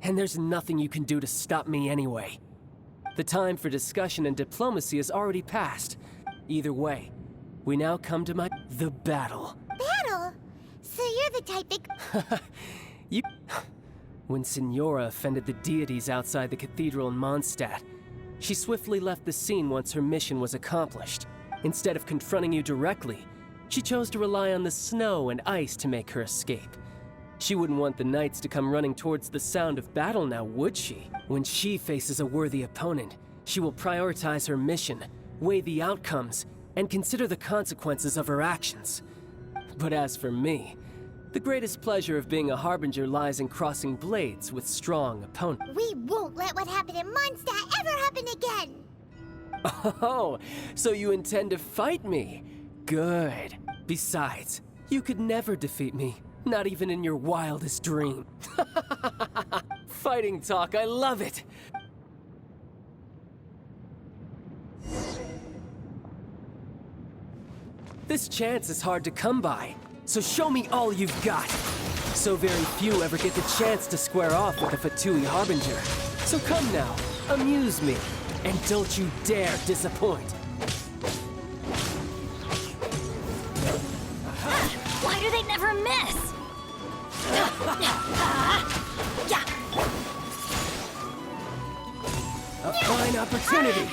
and there's nothing you can do to stop me anyway. The time for discussion and diplomacy has already passed. Either way, we now come to the battle. Battle? So you're the type that... You... When Signora offended the deities outside the cathedral in Mondstadt, she swiftly left the scene once her mission was accomplished. Instead of confronting you directly, she chose to rely on the snow and ice to make her escape. She wouldn't want the knights to come running towards the sound of battle now, would she? When she faces a worthy opponent, she will prioritize her mission, weigh the outcomes, and consider the consequences of her actions. But as for me, the greatest pleasure of being a harbinger lies in crossing blades with strong opponents. We won't let what happened in Mondstadt ever happen again! Oh, so you intend to fight me? Good. Besides, you could never defeat me, not even in your wildest dream. Fighting talk, I love it! This chance is hard to come by, so show me all you've got. So very few ever get the chance to square off with a Fatui Harbinger. So come now, amuse me, and don't you dare disappoint. Why do they never miss? A fine opportunity.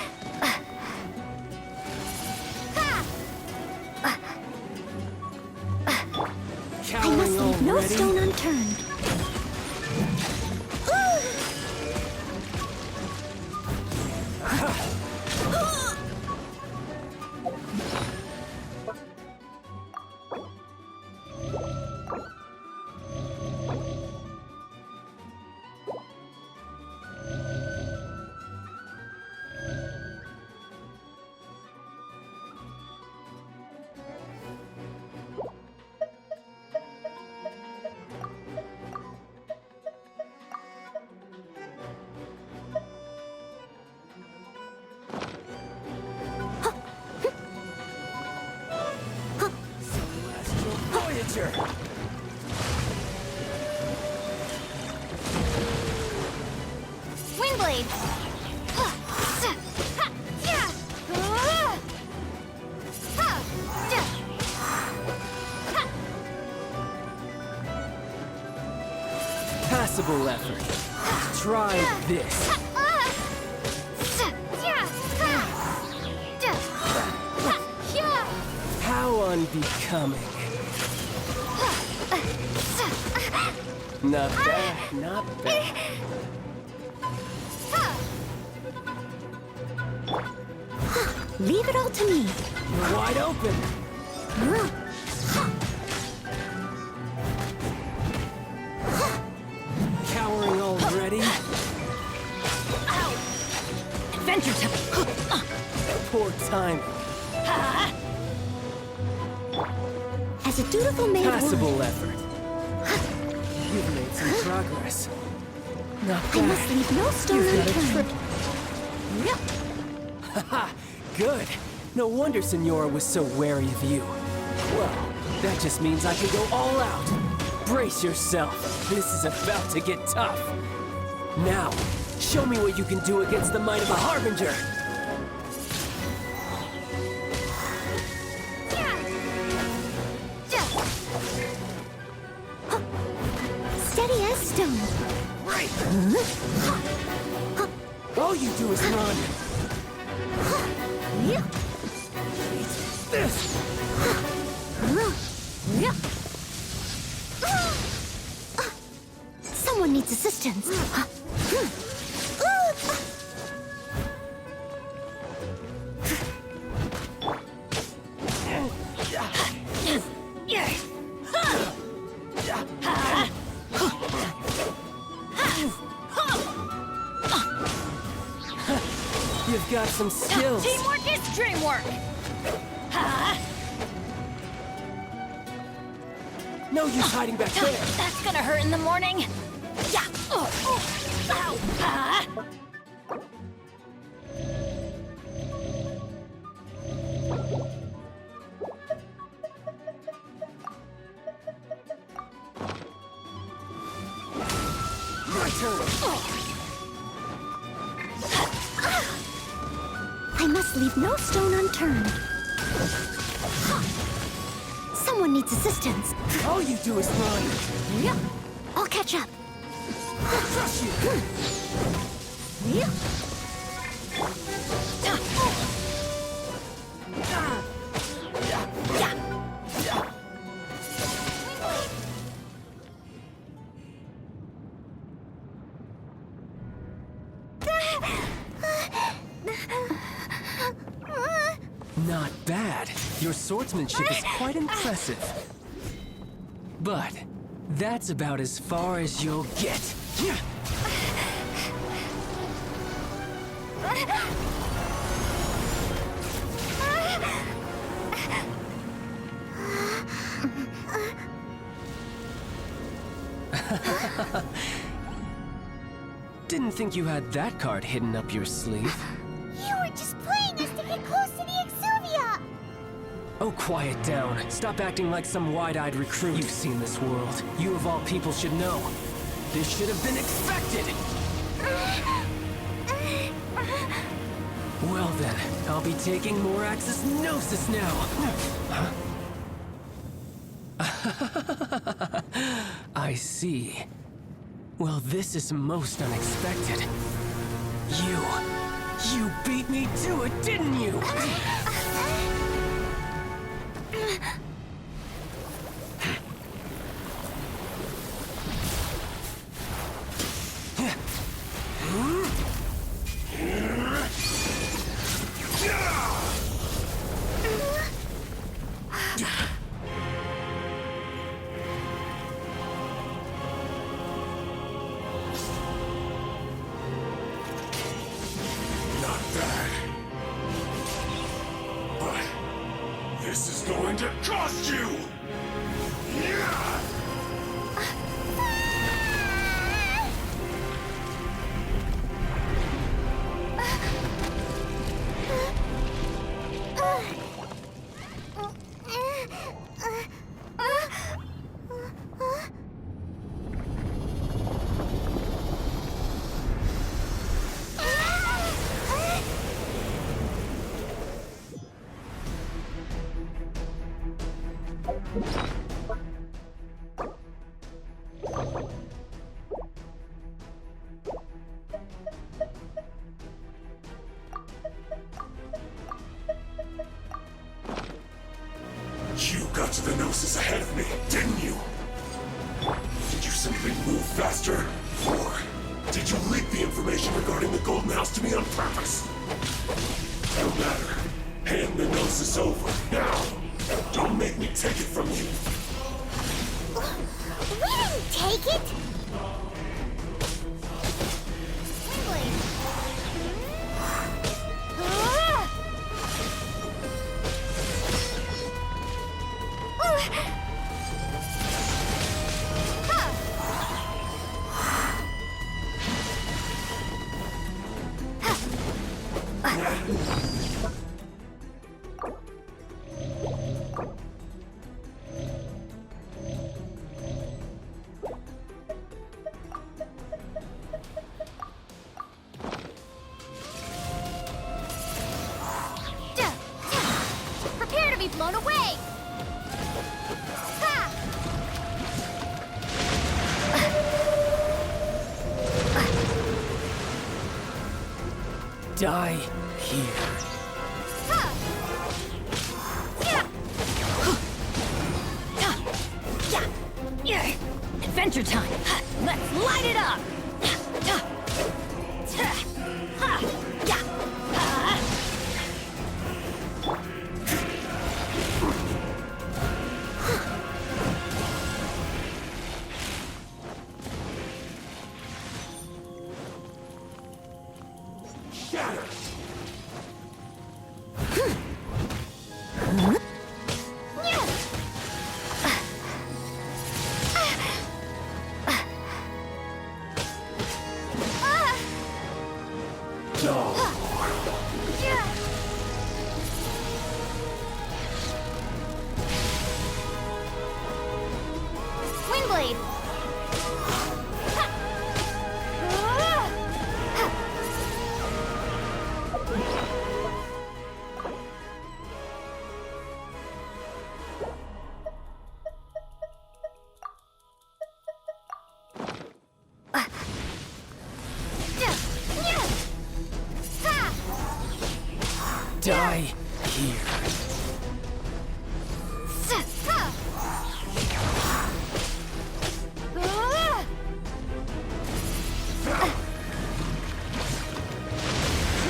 I must leave no stone unturned. Windblade! Passable effort. Try this. How unbecoming. Not bad, not bad. Leave it all to me. You're wide open. Cowering already? Adventure time. Poor timing. As a dutiful maid Passable effort. You've made some progress. Not I bad. must leave no stone You've got a unturned. trick. Haha, good. No wonder Signora was so wary of you. Well, that just means I can go all out. Brace yourself. This is about to get tough. Now, show me what you can do against the might of a Harbinger. Steady as stone. Right. All you do is run. This. Someone needs assistance. You've got some skills. Teamwork is dreamwork. No use hiding back there. That's gonna hurt in the morning. Yeah. Ow. My turn. I must leave no stone unturned. Someone needs assistance. All you do is run. Yep. I'll catch up. Crush you. Yep. Not bad. Your swordsmanship is quite impressive. But that's about as far as you'll get. Didn't think you had that card hidden up your sleeve. You were just playing us to get close to the Exuvia! Oh, quiet down. Stop acting like some wide-eyed recruit. You've seen this world. You of all people should know. This should have been expected! Well then, I'll be taking more Axis Gnosis now! I see. Well, this is most unexpected. You beat me to it, didn't you? Not bad. But this is going to cost you! Yeah! You got to the Gnosis ahead of me, didn't you? Did you simply move faster? Or did you leak the information regarding the Golden House to me on purpose? No matter. Hand the Gnosis over, now! Don't make me take it from you! We didn't take it! Prepare to be blown away! Ha! Die here. Ha! Yeah! Yeah! Adventure time! Let's light it up! Shatter! No! Windblade! Die here.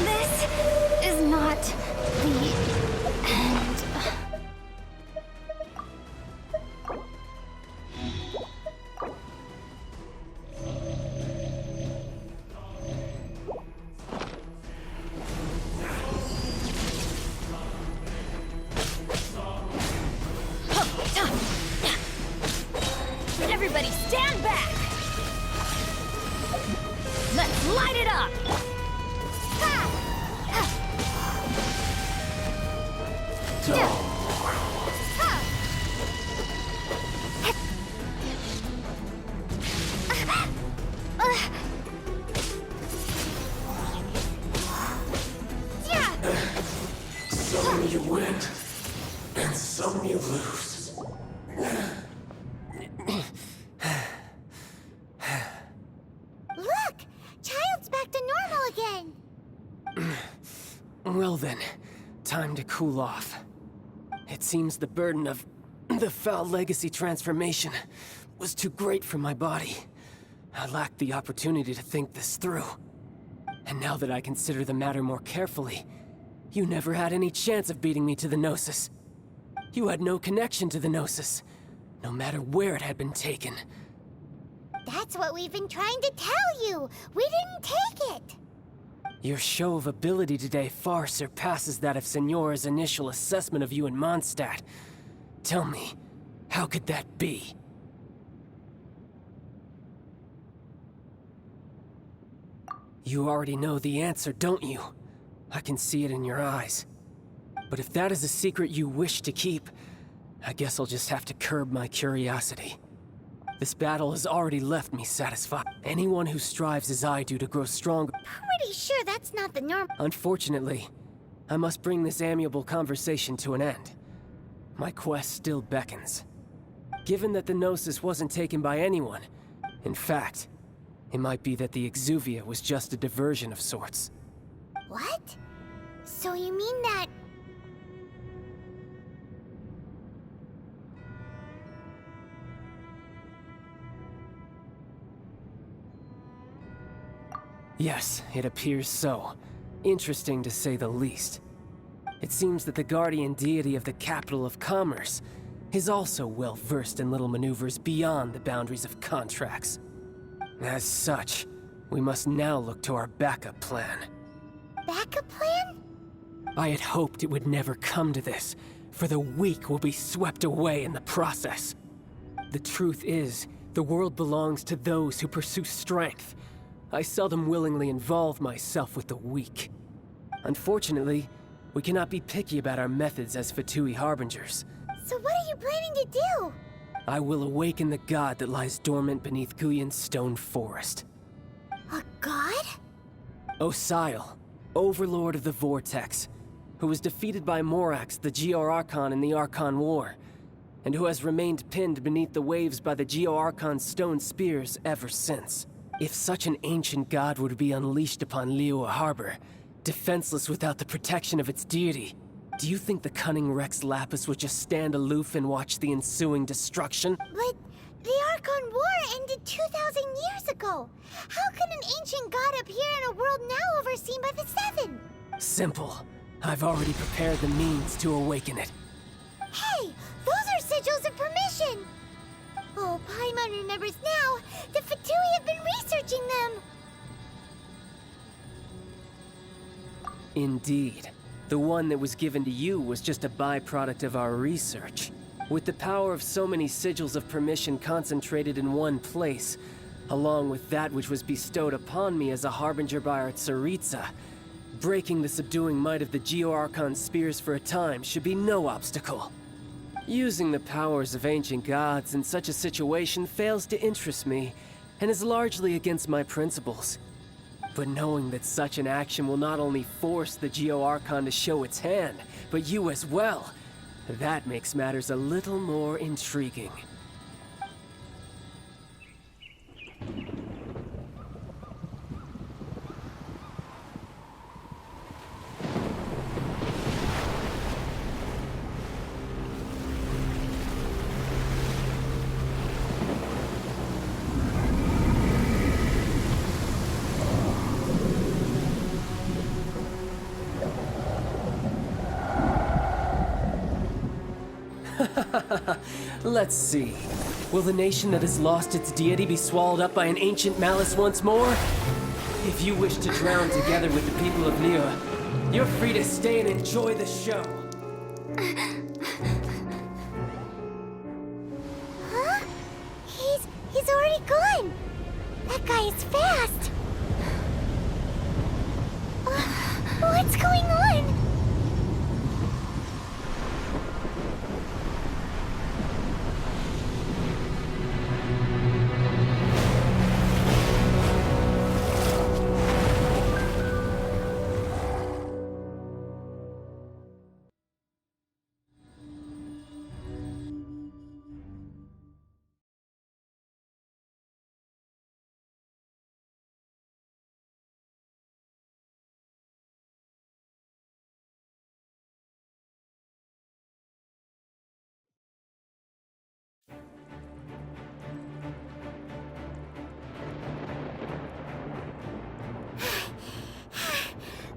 This is not the end. Everybody stand back! Let's light it up! Some you win, and some you lose. Look! Child's back to normal again! Well then, time to cool off. It seems the burden of the foul legacy transformation was too great for my body. I lacked the opportunity to think this through. And now that I consider the matter more carefully, you never had any chance of beating me to the Gnosis. You had no connection to the Gnosis, no matter where it had been taken. That's what we've been trying to tell you! We didn't take it! Your show of ability today far surpasses that of Signora's initial assessment of you in Mondstadt. Tell me, how could that be? You already know the answer, don't you? I can see it in your eyes. But if that is a secret you wish to keep, I guess I'll just have to curb my curiosity. This battle has already left me satisfied. Anyone who strives as I do to grow stronger... Pretty sure that's not the norm. Unfortunately, I must bring this amiable conversation to an end. My quest still beckons. Given that the Gnosis wasn't taken by anyone, in fact, it might be that the Exuvia was just a diversion of sorts. What? So you mean that... Yes, it appears so. Interesting to say the least. It seems that the guardian deity of the capital of commerce is also well versed in little maneuvers beyond the boundaries of contracts. As such, we must now look to our backup plan. backup plan? I had hoped it would never come to this, for the weak will be swept away in the process. The truth is, the world belongs to those who pursue strength. I seldom willingly involve myself with the weak. Unfortunately, we cannot be picky about our methods as Fatui Harbingers. So what are you planning to do? I will awaken the god that lies dormant beneath Guyon's stone forest. A god? Osial, overlord of the Vortex, who was defeated by Morax, the Geo-Archon in the Archon War, and who has remained pinned beneath the waves by the Geo-Archon's stone spears ever since. If such an ancient god were to be unleashed upon Liyue Harbor, defenseless without the protection of its deity, do you think the cunning Rex Lapis would just stand aloof and watch the ensuing destruction? But the Archon War ended 2,000 years ago. How can an ancient god appear in a world now overseen by the Seven? Simple. I've already prepared the means to awaken it. Hey, those are sigils of permission! Oh, Paimon remembers now. The Fatui have been researching them. Indeed. The one that was given to you was just a byproduct of our research. With the power of so many sigils of permission concentrated in one place, along with that which was bestowed upon me as a harbinger by our Tsaritsa, breaking the subduing might of the Geo-Archon spears for a time should be no obstacle. Using the powers of ancient gods in such a situation fails to interest me, and is largely against my principles. But knowing that such an action will not only force the Geo-Archon to show its hand, but you as well, that makes matters a little more intriguing. Let's see. Will the nation that has lost its deity be swallowed up by an ancient malice once more? If you wish to drown together with the people of Liyue, you're free to stay and enjoy the show. Huh? He's already gone. That guy is fast. What's going on?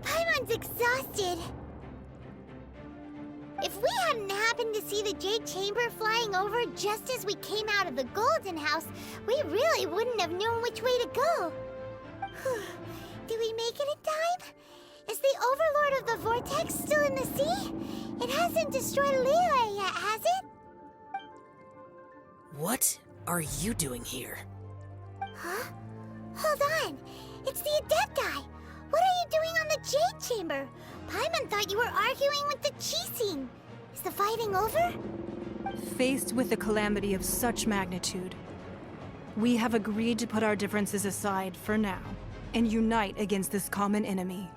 Paimon's exhausted. If we hadn't happened to see the Jade Chamber flying over just as we came out of the Golden House, we really wouldn't have known which way to go. Did we make it in time? Is the Overlord of the Vortex still in the sea? It hasn't destroyed Liyue yet, has it? What are you doing here? Huh? Hold on. It's the Adepti. What are you doing on the Jade Chamber? Paimon thought you were arguing with the Qixing. Is the fighting over? Faced with a calamity of such magnitude, we have agreed to put our differences aside for now and unite against this common enemy.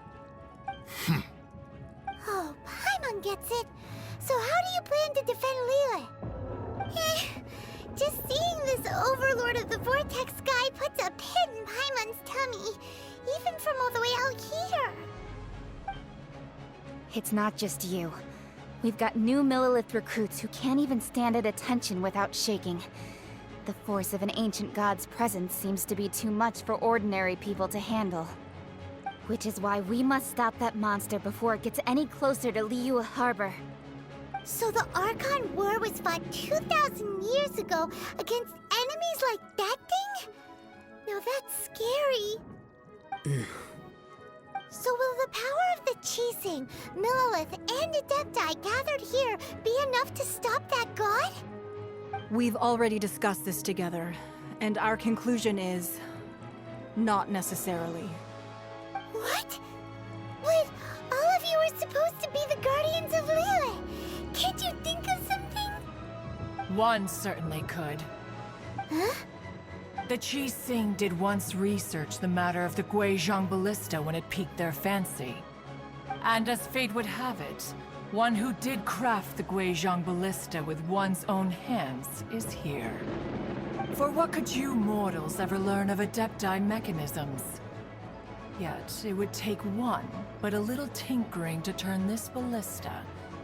Oh, Paimon gets it. So how do you plan to defend Liyue? Just seeing this Overlord of the Vortex guy puts a pit in Paimon's tummy, even from all the way out here. It's not just you. We've got new Millilith recruits who can't even stand at attention without shaking. The force of an ancient god's presence seems to be too much for ordinary people to handle. Which is why we must stop that monster before it gets any closer to Liyue Harbor. So the Archon War was fought 2,000 years ago against enemies like that thing? Now that's scary. So will the power of the Qixing, Millilith, and Adepti gathered here be enough to stop that god? We've already discussed this together, and our conclusion is... not necessarily. What? But all of you are supposed to be the Guardians of Liyue. Can't you think of something? One certainly could. Huh? The Qixing did once research the matter of the Guizhong Ballista when it piqued their fancy. And as fate would have it, one who did craft the Guizhong Ballista with one's own hands is here. For what could you mortals ever learn of Adepti mechanisms? Yet, it would take one, but a little tinkering to turn this ballista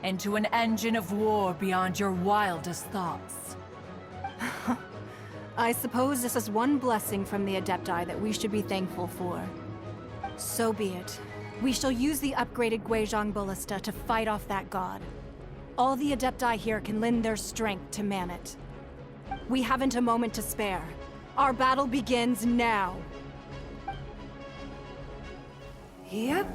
into an engine of war beyond your wildest thoughts. I suppose this is one blessing from the Adepti that we should be thankful for. So be it. We shall use the upgraded Guizhong Ballista to fight off that god. All the Adepti here can lend their strength to man it. We haven't a moment to spare. Our battle begins now. Yep.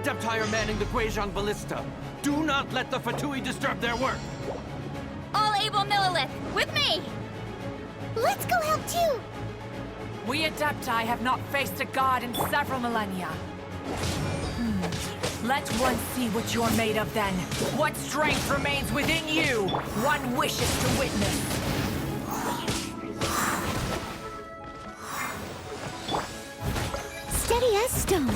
Adepti are manning the Guizhong Ballista. Do not let the Fatui disturb their work! All able Millilith, with me! Let's go help too! We Adepti have not faced a god in several millennia. Let one see what you're made of then. What strength remains within you? One wishes to witness. Steady as stone.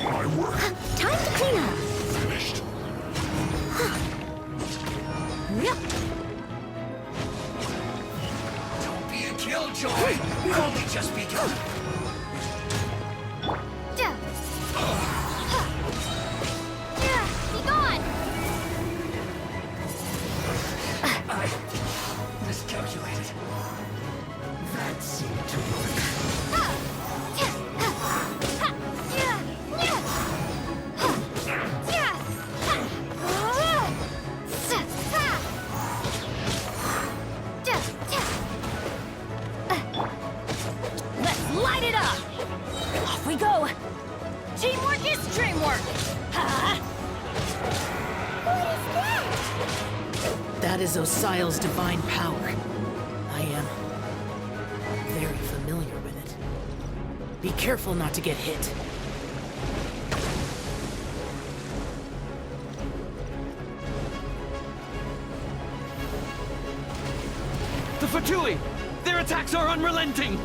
My work Time to clean up. finished. Don't be a killjoy! We've only just begun! Be gone! I miscalculated. That seemed to work. Let's light it up! Off we go! Teamwork is dreamwork! That is Osial's divine power. I am very familiar with it. Be careful not to get hit. The Fatui! Their attacks are unrelenting!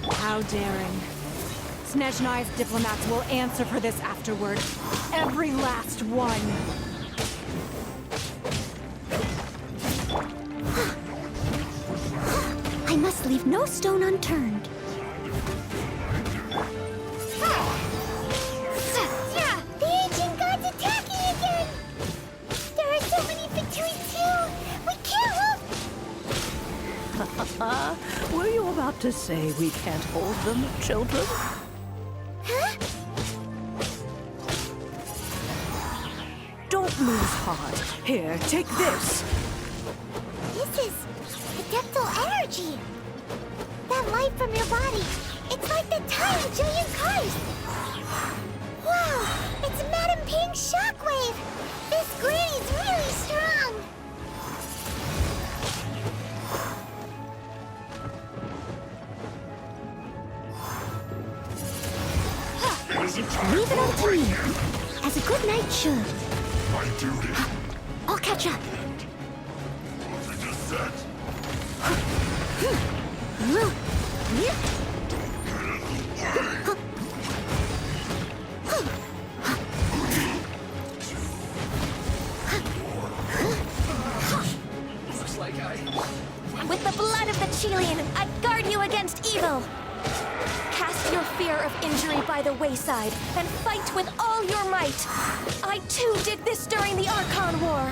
How daring. Snezhnai's diplomats will answer for this afterward. Every last one. I must leave no stone unturned. The ancient god's attacking again! There are so many victories too! We can't hold... Were you about to say we can't hold them, children? Huh? Don't lose heart. Here, take this. This is adeptal energy! That light from your body, it's like the time of Julian Christ! Wow, it's Madame Ping's shockwave! This granny's really strong! Leave it all to me, as a good knight should. My duty. I'll catch up. We just said. Looks like With the blood of the Chilian, I guard you against evil! Cast your fear of injury by the wayside, and fight with all your might! I too did this during the Archon War!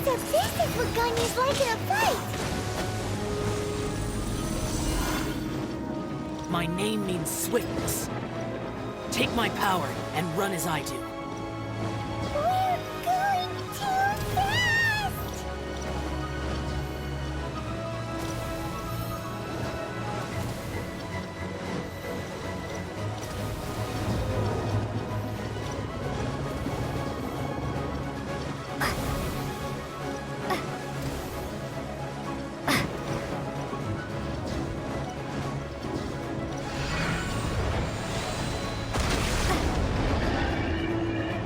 So this is what Ganya's like in a fight! My name means swiftness. Take my power and run as I do. We're going too fast!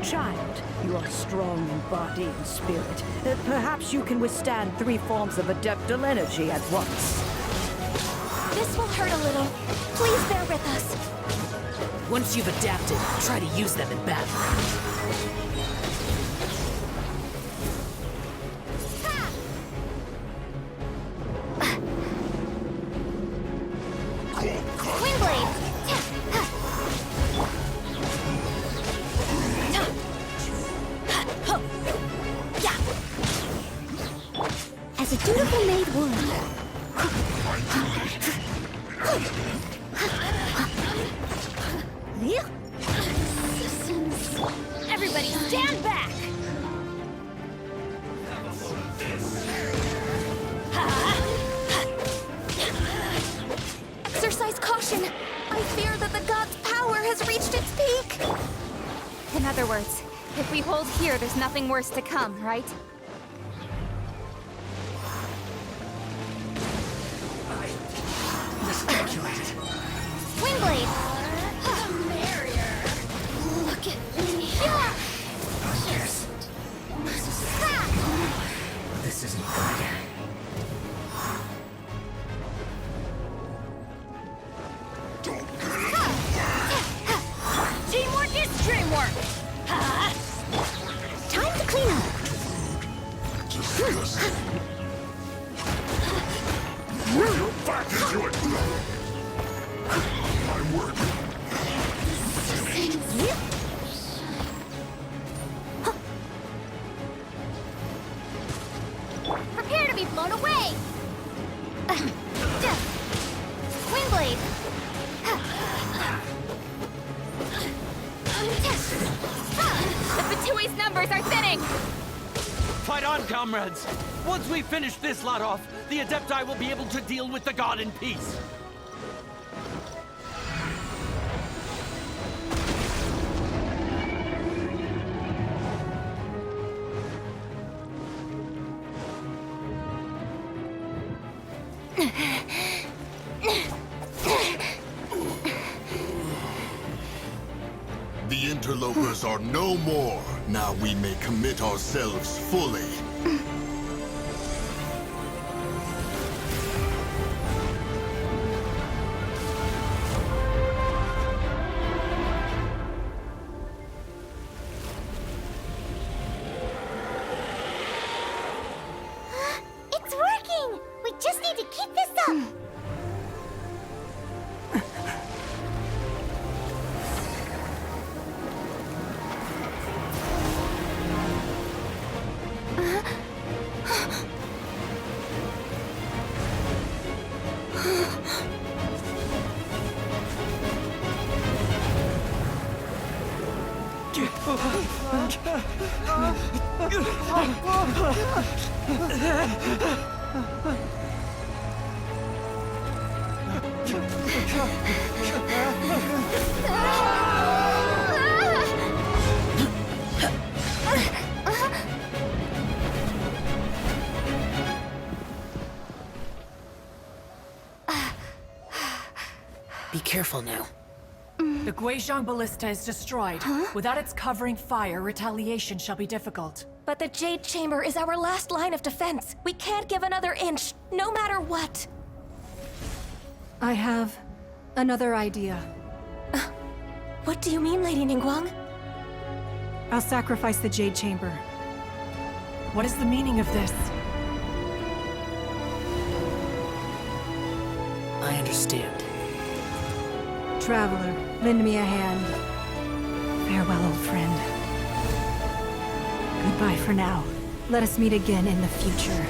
Child, you are strong in body and spirit. Perhaps you can withstand 3 forms of adeptal energy at once. This will hurt a little. Please bear with us. Once you've adapted, try to use them in battle. Windblade! As a dutiful maid would. Everybody stand back! Exercise caution! I fear that the god's power has reached its peak! In other words, if we hold here, there's nothing worse to come, right? Miscalculated. Windblade! Look at me! Yes. This isn't good. Teamwork is dreamwork! Time to clean up. Back into it! My work. Prepare to be blown away! Windblade! The Fatui's numbers are thinning! Fight on, comrades! Once we finish this lot off, the Adepti will be able to deal with the god in peace. The interlopers are no more. Now we may commit ourselves fully. It's working! We just need to keep this up! Be careful now. The Guizhong Ballista is destroyed. Without its covering fire, retaliation shall be difficult. But the Jade Chamber is our last line of defense. We can't give another inch, no matter what. I have another idea. What do you mean, Lady Ningguang? I'll sacrifice the Jade Chamber. What is the meaning of this? I understand. Traveler, lend me a hand. Farewell, old friend. Goodbye for now. Let us meet again in the future.